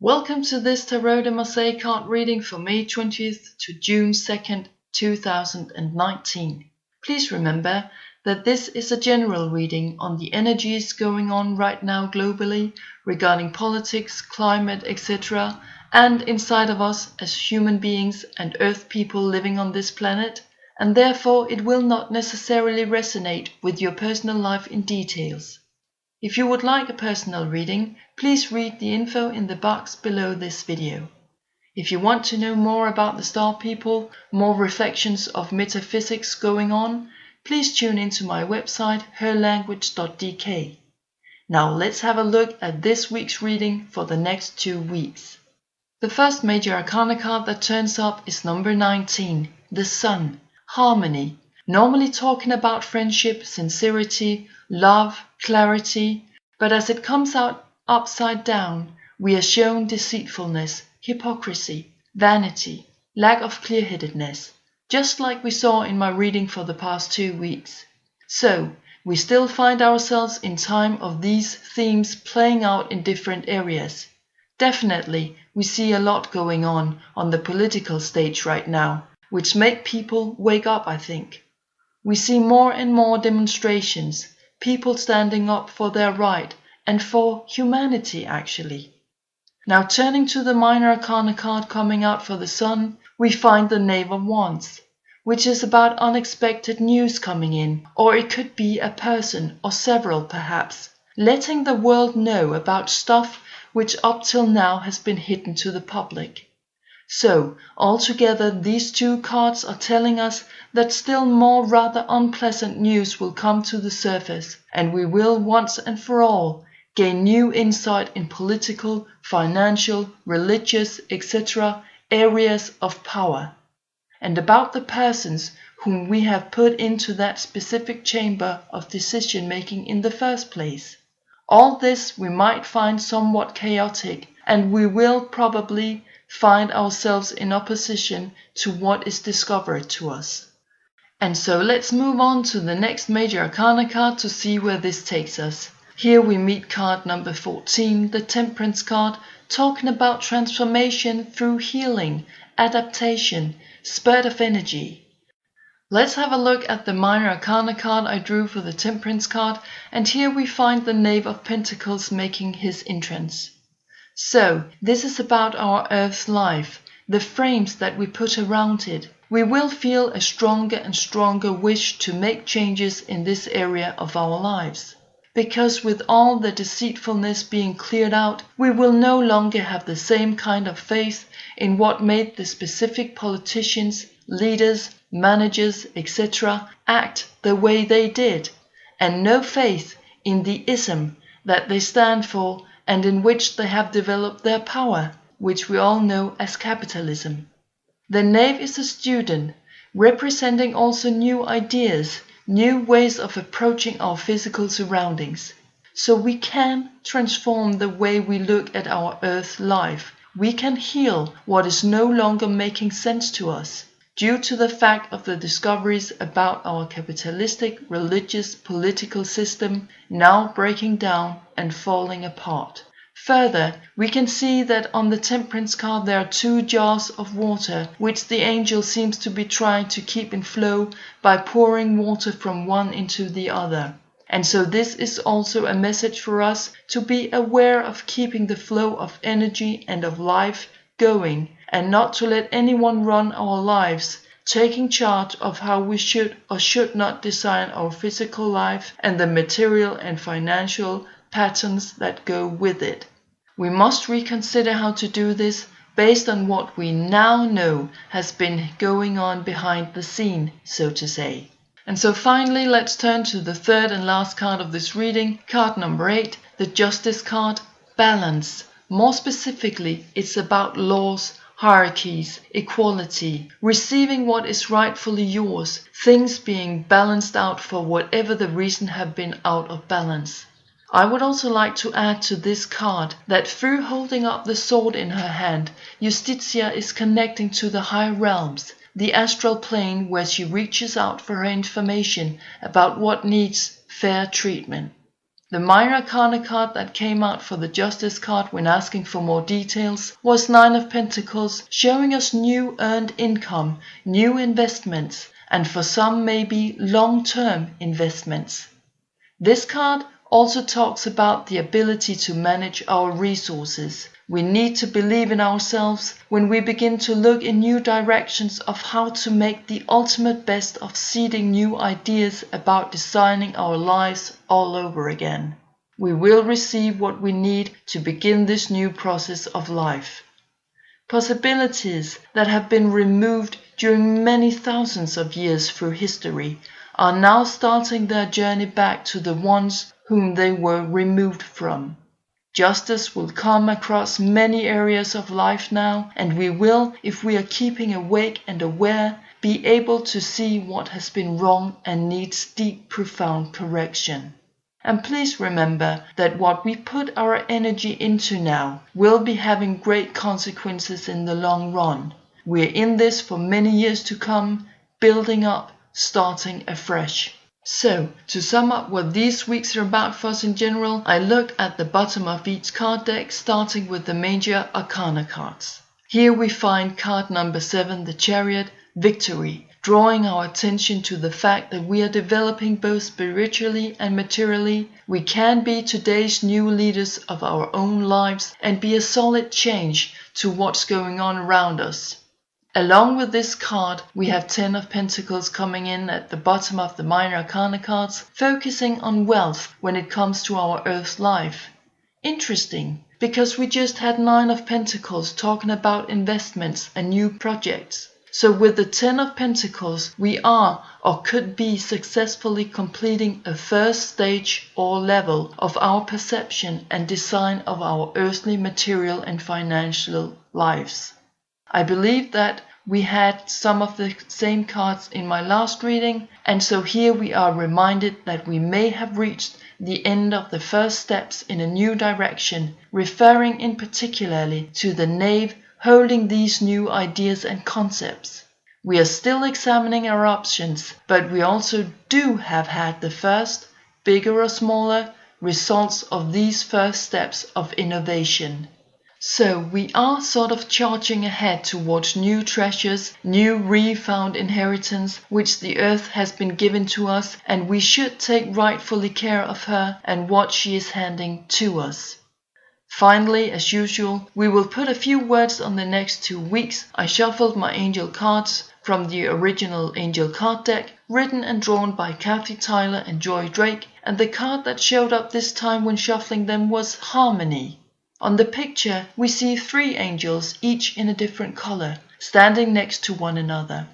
Welcome to this Tarot de Marseille card reading for May 20th to June 2nd, 2019. Please remember that this is a general reading on the energies going on right now globally regarding politics, climate, etc., and inside of us as human beings and Earth people living on this planet, and therefore it will not necessarily resonate with your personal life in details. If you would like a personal reading, please read the info in the box below this video. If you want to know more about the star people, more reflections of metaphysics going on, please tune into my website herlanguage.dk. Now let's have a look at this week's reading for the next 2 weeks. The first major arcana card that turns up is number 19, the Sun, Harmony, normally talking about friendship, sincerity, love, clarity, but as it comes out upside down, we are shown deceitfulness, hypocrisy, vanity, lack of clear-headedness, just like we saw in my reading for the past 2 weeks. So, we still find ourselves in time of these themes playing out in different areas. Definitely, we see a lot going on the political stage right now, which make people wake up, I think. We see more and more demonstrations, people standing up for their right and for humanity actually. Now turning to the minor arcana card coming out for the Sun, we find the Knave of Wands, which is about unexpected news coming in, or it could be a person or several perhaps, letting the world know about stuff which up till now has been hidden to the public. So, altogether these 2 cards are telling us that still more rather unpleasant news will come to the surface, and we will once and for all gain new insight in political, financial, religious, etc. areas of power, and about the persons whom we have put into that specific chamber of decision making in the first place. All this we might find somewhat chaotic, and we will probably find ourselves in opposition to what is discovered to us. And so let's move on to the next major arcana card to see where this takes us. Here we meet card number 14, the Temperance card, talking about transformation through healing, adaptation, spurt of energy. Let's have a look at the minor arcana card I drew for the Temperance card, and here we find the Knave of Pentacles making his entrance. So, this is about our Earth's life, the frames that we put around it. We will feel a stronger and stronger wish to make changes in this area of our lives. Because with all the deceitfulness being cleared out, we will no longer have the same kind of faith in what made the specific politicians, leaders, managers, etc. act the way they did, and no faith in the ism that they stand for and in which they have developed their power, which we all know as capitalism. The Knave is a student, representing also new ideas, new ways of approaching our physical surroundings. So we can transform the way we look at our Earth life. We can heal what is no longer making sense to us, due to the fact of the discoveries about our capitalistic, religious, political system now breaking down and falling apart. Further, we can see that on the Temperance card there are 2 jars of water, which the angel seems to be trying to keep in flow by pouring water from one into the other. And so this is also a message for us to be aware of keeping the flow of energy and of life going, and not to let anyone run our lives, taking charge of how we should or should not design our physical life and the material and financial patterns that go with it. We must reconsider how to do this based on what we now know has been going on behind the scene, so to say. And so finally, let's turn to the third and last card of this reading, card number 8, the Justice card, Balance. More specifically, it's about laws, hierarchies, equality, receiving what is rightfully yours, things being balanced out for whatever the reason have been out of balance. I would also like to add to this card that through holding up the sword in her hand, Justitia is connecting to the high realms, the astral plane where she reaches out for her information about what needs fair treatment. The minor arcana card that came out for the Justice card when asking for more details was 9 of Pentacles, showing us new earned income, new investments, and for some maybe long-term investments. This card also talks about the ability to manage our resources. We need to believe in ourselves when we begin to look in new directions of how to make the ultimate best of seeding new ideas about designing our lives all over again. We will receive what we need to begin this new process of life. Possibilities that have been removed during many thousands of years through history are now starting their journey back to the ones whom they were removed from. Justice will come across many areas of life now, and we will, if we are keeping awake and aware, be able to see what has been wrong and needs deep, profound correction. And please remember that what we put our energy into now will be having great consequences in the long run. We're in this for many years to come, building up, starting afresh. So, to sum up what these weeks are about for us in general, I looked at the bottom of each card deck, starting with the major arcana cards. Here we find card number 7, the Chariot, Victory, drawing our attention to the fact that we are developing both spiritually and materially. We can be today's new leaders of our own lives and be a solid change to what's going on around us. Along with this card, we have 10 of Pentacles coming in at the bottom of the minor arcana cards, focusing on wealth when it comes to our earth life. Interesting, because we just had 9 of Pentacles talking about investments and new projects. So with the 10 of Pentacles, we are or could be successfully completing a first stage or level of our perception and design of our earthly material and financial lives. I believe that we had some of the same cards in my last reading, and so here we are reminded that we may have reached the end of the first steps in a new direction, referring in particularly to the Knave holding these new ideas and concepts. We are still examining our options, but we also do have had the first, bigger or smaller, results of these first steps of innovation. So we are sort of charging ahead towards new treasures, new refound inheritance, which the earth has been given to us, and we should take rightfully care of her and what she is handing to us. Finally, as usual, we will put a few words on the next 2 weeks. I shuffled my angel cards from the original angel card deck, written and drawn by Kathy Tyler and Joy Drake, and the card that showed up this time when shuffling them was Harmony. On the picture, we see 3 angels, each in a different color, standing next to one another.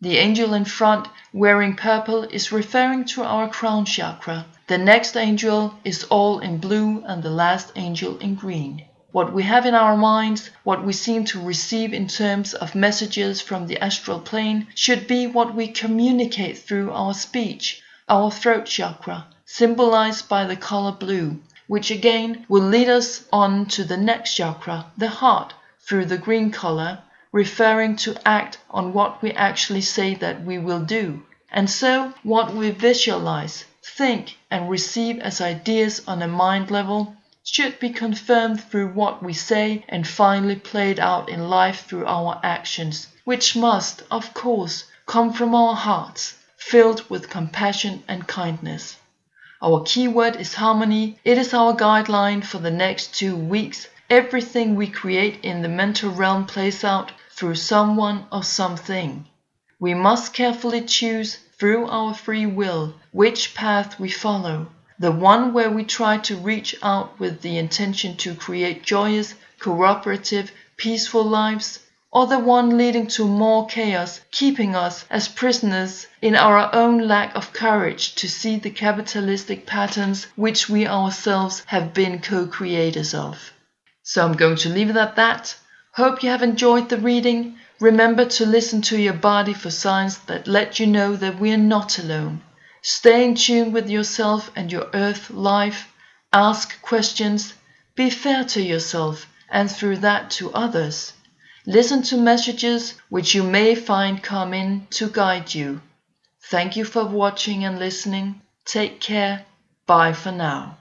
The angel in front, wearing purple, is referring to our crown chakra. The next angel is all in blue and the last angel in green. What we have in our minds, what we seem to receive in terms of messages from the astral plane, should be what we communicate through our speech, our throat chakra, symbolized by the color blue, which again will lead us on to the next chakra, the heart, through the green color, referring to act on what we actually say that we will do. And so what we visualize, think and receive as ideas on a mind level should be confirmed through what we say and finally played out in life through our actions, which must, of course, come from our hearts, filled with compassion and kindness. Our keyword is harmony. It is our guideline for the next 2 weeks. Everything we create in the mental realm plays out through someone or something. We must carefully choose, through our free will, which path we follow. The one where we try to reach out with the intention to create joyous, cooperative, peaceful lives, or the one leading to more chaos, keeping us as prisoners in our own lack of courage to see the capitalistic patterns which we ourselves have been co-creators of. So I'm going to leave it at that. Hope you have enjoyed the reading. Remember to listen to your body for signs that let you know that we are not alone. Stay in tune with yourself and your earth life. Ask questions. Be fair to yourself and through that to others. Listen to messages which you may find come in to guide you. Thank you for watching and listening. Take care. Bye for now.